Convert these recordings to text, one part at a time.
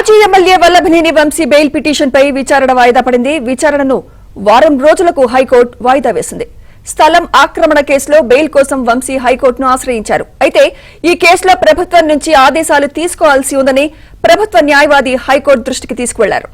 మాజీ MLA Vallabhaneni Vamsi bail పిటిషన్పై విచారణ వాయిదా పడింది. విచారణను వారం రోజులకు హైకోర్టు వాయిదా వేసింది. స్థలం ఆక్రమణ కేసులో బెయిల్ కోసం వంశీ హైకోర్టును ఆశ్రయించారు. అయితే ఈ కేసులో ప్రభుత్వం నుంచి ఆదేశాలు తీసుకోవాల్సి ఉందని ప్రభుత్వ న్యాయవాది హైకోర్టు దృష్టికి తీసుకువెళ్లారు.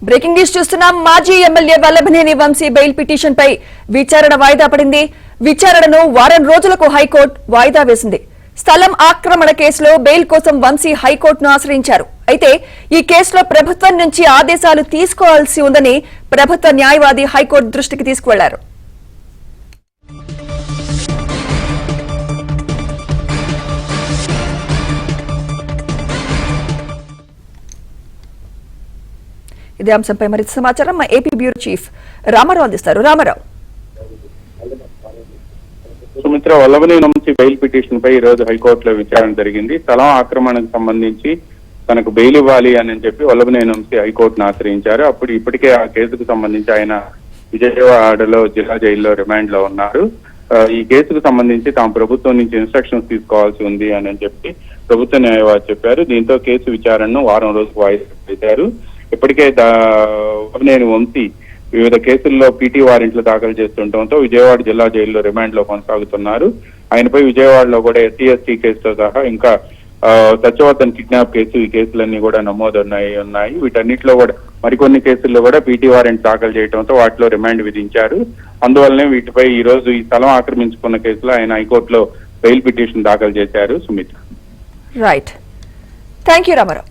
బ్రేకింగ్ న్యూస్ చూస్తున్నాం. మాజీ MLA Vallabhaneni Vamsi bail petition పై విచారణ వాయిదా పడింది. విచారణను వారం రోజులకు హైకోర్టు వాయిదా వేసింది. స్థలం ఆక్రమణ కేసులో బెయిల్ కోసం వంశీ హైకోర్టును ఆశ్రయించారు. అయితే ఈ కేసులో ప్రభుత్వం నుంచి ఆదేశాలు తీసుకోవాల్సి ఉందని ప్రభుత్వ న్యాయవాది హైకోర్టు దృష్టికి తీసుకువెళ్లారు. ఇదే అంశంపై మరింత సమాచారం మా ఏపీ బ్యూరో చీఫ్ రామారావు అందిస్తారు. రామారావు. సుమిత్ర, వల్లభనేని వంశీ బెయిల్ పిటిషన్ పై ఈ రోజు హైకోర్టులో విచారణ జరిగింది. స్థలం ఆక్రమణకు సంబంధించి తనకు బెయిల్ ఇవ్వాలి అని చెప్పి వల్లభనేని వంశీ హైకోర్టును ఆశ్రయించారు. అప్పుడు ఇప్పటికే ఆ కేసుకు సంబంధించి ఆయన విజయవాడలో జిల్లా జైల్లో రిమాండ్ లో ఉన్నారు. ఈ కేసుకు సంబంధించి తాము ప్రభుత్వం నుంచి ఇన్స్ట్రక్షన్స్ తీసుకోవాల్సి ఉంది అని చెప్పి ప్రభుత్వ న్యాయవాది చెప్పారు. దీంతో కేసు విచారణను వారం రోజుకు వాయిదా వేశారు. ఇప్పటికే వల్లభనేని వంశీ వివిధ కేసుల్లో పీటీ వారెంట్లు దాఖలు చేస్తుండటంతో విజయవాడ జిల్లా జైల్లో రిమాండ్ లో కొనసాగుతున్నారు. ఆయనపై విజయవాడలో కూడా ఎస్సీ కేసుతో సహా ఇంకా సత్యవర్ధన్ కిడ్నాప్ కేసు, ఈ కేసులన్నీ కూడా నమోదున్నాయి. వీటన్నిటిలో కూడా మరికొన్ని కేసుల్లో కూడా పీటీ వారెంట్ దాఖలు చేయడంతో వాటిలో రిమాండ్ విధించారు. అందువల్లనే వీటిపై ఈ రోజు ఈ స్థలం ఆక్రమించుకున్న కేసులో ఆయన హైకోర్టులో బెయిల్ పిటిషన్ దాఖలు చేశారు. Sumitra. Right. Thank you Ramarao.